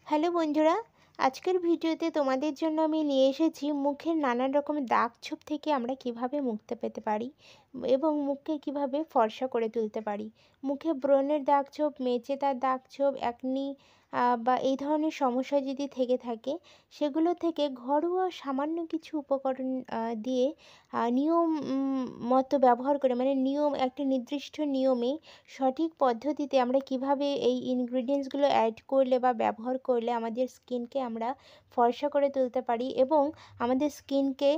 Hello বন্ধুরা, আজকের ভিডিওতে তোমাদের জন্য আমি নিয়ে এসেছি মুখের নানান রকমের দাগ ছোপ থেকে আমরা কিভাবে মুক্তি পেতে পারি এবং মুখকে কিভাবে ফর্সা করে তুলতে পারি। মুখে ব্রণের দাগ ছোপ, মেচেদার দাগ ছোপ, একনি বা এই ধরনের সমস্যা যদি থেকে থাকে, সেগুলো থেকে ঘরোয়া সামান্য কিছু উপকরণ দিয়ে নিয়ম মতো ব্যবহার করে, মানে নিয়ম একটা নির্দিষ্ট নিয়মে সঠিক পদ্ধতিতে আমরা কিভাবে এই ইনগ্রিডিয়েন্টসগুলো অ্যাড করলে বা ব্যবহার করলে আমাদের স্কিনকে আমরা ফর্সা করে তুলতে পারি এবং আমাদের স্কিনকে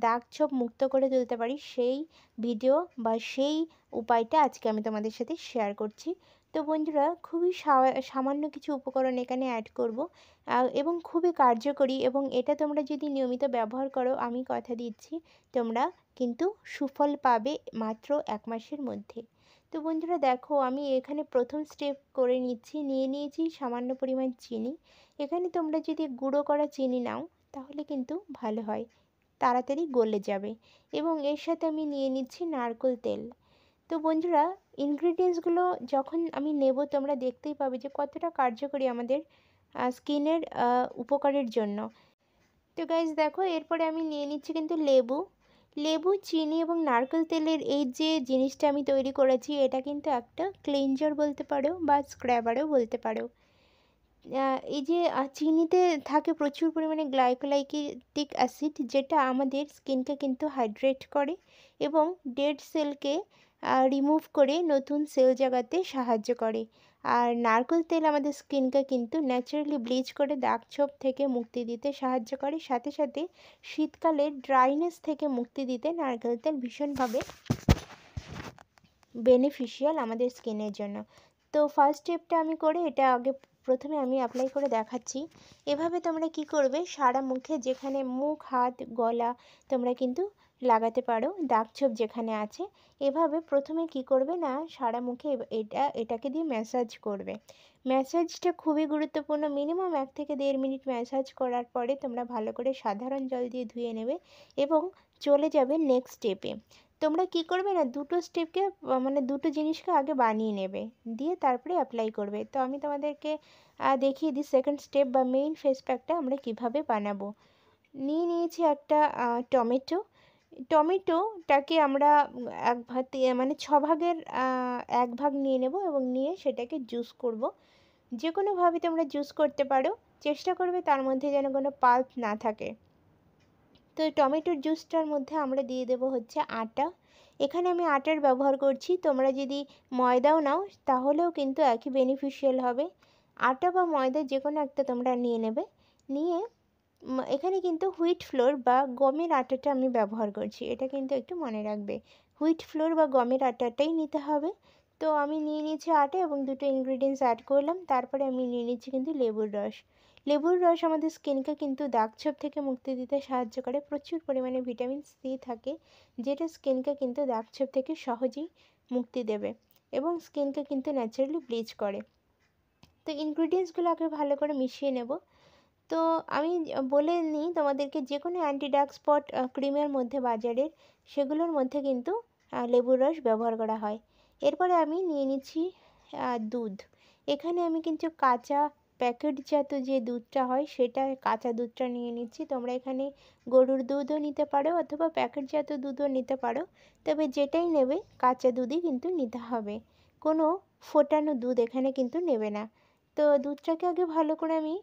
দাগ ছোপ মুক্ত করে তুলতে পারি, সেই ভিডিও বা সেই উপায়টা আজকে আমি তোমাদের সাথে শেয়ার করছি। তো বন্ধুরা, খুবই সামান্য কিছু উপকরণ এখানে অ্যাড করব এবং খুবই কার্যকরী, এবং এটা তোমরা যদি নিয়মিত ব্যবহার করো, আমি কথা দিচ্ছি তোমরা কিন্তু সুফল পাবে মাত্র 1 মাসের মধ্যে। তো বন্ধুরা দেখো, আমি এখানে প্রথম স্টেপ করে নিয়ে নিয়েছি সামান্য পরিমাণ চিনি। এখানে তোমরা যদি গুঁড়ো করা চিনি নাও তাহলে কিন্তু ভালো হয়, তাড়াতাড়ি গলে যাবে। এবং এর সাথে আমি নিয়ে নিচ্ছি নারকেল তেল। তো বন্ধুরা, ইনগ্রিডিয়েন্টসগুলো যখন আমি নেব তোমরা দেখতেই পাবে যে কতটা কার্যকরী আমাদের স্কিনের উপকারের জন্য। তো গাইজ দেখো, এরপরে আমি নিয়ে নিচ্ছি কিন্তু লেবু। লেবু, চিনি এবং নারকেল তেলের এই যে জিনিসটা আমি তৈরি করেছি, এটা কিন্তু একটা ক্লিনজার বলতে পারো বা স্ক্রাবারও বলতে পারো। এই যে চিনিতে থাকে প্রচুর পরিমাণে গ্লাইকোলাইকেটিক অ্যাসিড, যেটা আমাদের স্কিনকে কিন্তু হাইড্রেট করে এবং ডেড সেলকে রিমুভ করে নতুন সেল জাগাতে সাহায্য করে। আর নারকেল তেল আমাদের স্কিনকে কিন্তু ন্যাচারালি ব্লিচ করে দাগ ছোপ থেকে মুক্তি দিতে সাহায্য করে। সাথে সাথে শীতকালে ড্রাইনেস থেকে মুক্তি দিতে নারকেল তেল ভীষণভাবে বেনিফিশিয়াল আমাদের স্কিনের জন্য। তো ফার্স্ট স্টেপটা আমি করে এটা আগে প্রথমে আমি অ্যাপ্লাই করে দেখাচ্ছি। এভাবে তোমরা কি করবে, সারা মুখে, যেখানে মুখ, হাত, গলা তোমরা কিন্তু লাগাতে পারো দাগ ছোপ যেখানে আছে। এভাবে প্রথমে কি করবে না, সারা মুখে এটাকে দিয়ে ম্যাসাজ করবে। ম্যাসাজটা খুবই গুরুত্বপূর্ণ। মিনিমাম 1 থেকে 1.5 মিনিট ম্যাসাজ করার পরে তোমরা ভালো করে সাধারণ জল দিয়ে ধুয়ে নেবে এবং চলে যাবে নেক্সট স্টেপে। তোমরা কি করবে না, দুটো স্টেপকে মানে দুটো জিনিসকে আগে বানিয়ে নেবে, দিয়ে তারপরে অ্যাপ্লাই করবে। তো আমি তোমাদেরকে দেখিয়ে দিই সেকেন্ড স্টেপ বা মেইন ফেস প্যাকটা আমরা কিভাবে বানাবো। নিয়েছি একটা টমেটো। টমেটোটাকে আমরা এক ভাগ মানে 6 ভাগের 1 ভাগ নিয়ে নেব এবং নিয়ে সেটাকে জুস করব। যে কোনোভাবে তোমরা জুস করতে পারো, চেষ্টা করবে তার মধ্যে যেন কোনো পাল্প না থাকে। তো টমেটোর জুসটার মধ্যে আমরা দিয়ে দেবো হচ্ছে আটা। এখানে আমি আটার ব্যবহার করছি, তোমরা যদি ময়দাও নাও তাহলেও কিন্তু একই বেনিফিশিয়াল হবে। আটা বা ময়দা যে কোনো একটা তোমরা নিয়ে নেবে। নিয়ে এখানে কিন্তু হুইট ফ্লোর বা গমের আটাটা আমি ব্যবহার করছি, এটা কিন্তু একটু মনে রাখবে। হুইট ফ্লোর বা গমের আটাটাই নিতে হবে। তো আমি নিয়ে নিচ্ছি আটা এবং দুটো ইনগ্রিডিয়েন্টস অ্যাড করলাম। তারপরে আমি নিয়ে নিচ্ছি কিন্তু লেবুর রস। লেবুর রস আমাদের স্কিনকে কিন্তু দাগ ছোপ থেকে মুক্তি দিতে সাহায্য করে। প্রচুর পরিমাণে ভিটামিন সি থাকে, যেটা স্কিনকে কিন্তু দাগ ছোপ থেকে সহজেই মুক্তি দেবে এবং স্কিনকে কিন্তু ন্যাচারালি ব্লিচ করে। তো ইনগ্রিডিয়েন্টসগুলো আগে ভালো করে মিশিয়ে নেব। তো আমি বলে নিই তোমাদেরকে, যে কোনো অ্যান্টি ডার্ক স্পট ক্রিমের মধ্যে বাজারের, সেগুলোর মধ্যে কিন্তু লেবুর রস ব্যবহার করা হয়। এরপরে আমি নিয়ে নিচ্ছি দুধ। এখানে আমি কিন্তু কাঁচা প্যাকেটজাত যে দুধটা হয় সেটা, কাঁচা দুধটা নিয়ে নিচ্ছি। তোমরা এখানে গরুর দুধও নিতে পারো অথবা প্যাকেটজাত দুধও নিতে পারো, তবে যেটাই নেবে কাঁচা দুধই কিন্তু নিতে হবে। কোনো ফোটানো দুধ এখানে কিন্তু নেবে না। তো দুধটাকে আগে ভালো করে আমি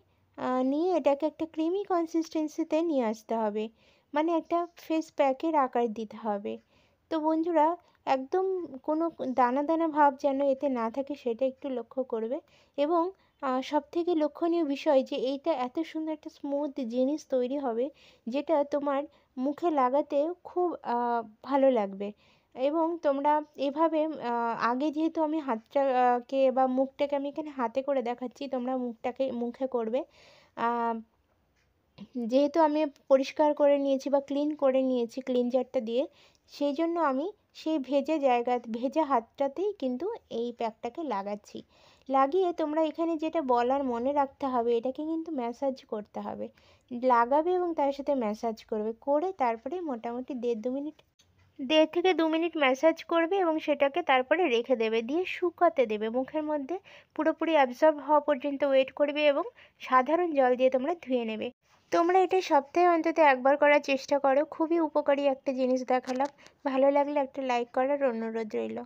নিয়ে এটাকে একটা ক্রিমি কনসিস্টেন্সিতে নিয়ে আসতে হবে, মানে একটা ফেস প্যাকের আকার দিতে হবে। তো বন্ধুরা, একদম কোনো দানা দানা ভাব যেন এতে না থাকে সেটা একটু লক্ষ্য করবে। এবং সবথেকে লক্ষণীয় বিষয় যে এইটা এত সুন্দর একটা স্মুথ জিনিস তৈরি হবে, যেটা তোমার মুখে লাগাতে খুব ভালো লাগবে। এবং তোমরা এভাবে আগে যেহেতু আমি হাতটাকে বা মুখটাকে আমি এখানে হাতে করে দেখাচ্ছি, তোমরা মুখে করবে। যেহেতু আমি পরিষ্কার করে নিয়েছি বা ক্লিন করে নিয়েছি ক্লিনজারটা দিয়ে, সেই জন্য আমি সেই ভেজা হাতটাতেই কিন্তু এই প্যাকটাকে লাগাচ্ছি। লাগিয়ে তোমরা এখানে যেটা বলার মনে রাখতে হবে, এটাকে কিন্তু ম্যাসাজ করতে হবে। লাগাবে এবং তার সাথে ম্যাসাজ করবে, করে তারপরে মোটামুটি 1.5-2 মিনিট ১.৫ থেকে ২ মিনিট ম্যাসাজ করবে এবং সেটাকে তারপরে রেখে দেবে। দিয়ে শুকাতে দেবে। মুখের মধ্যে পুরোপুরি অ্যাবজর্ব হওয়া পর্যন্ত ওয়েট করবে এবং সাধারণ জল দিয়ে তোমরা ধুয়ে নেবে। তোমরা এটা সপ্তাহে অন্তত ১ বার করার চেষ্টা করো। খুবই উপকারী একটা জিনিস দেখালাম। ভালো লাগলে একটা লাইক করার অনুরোধ রইল।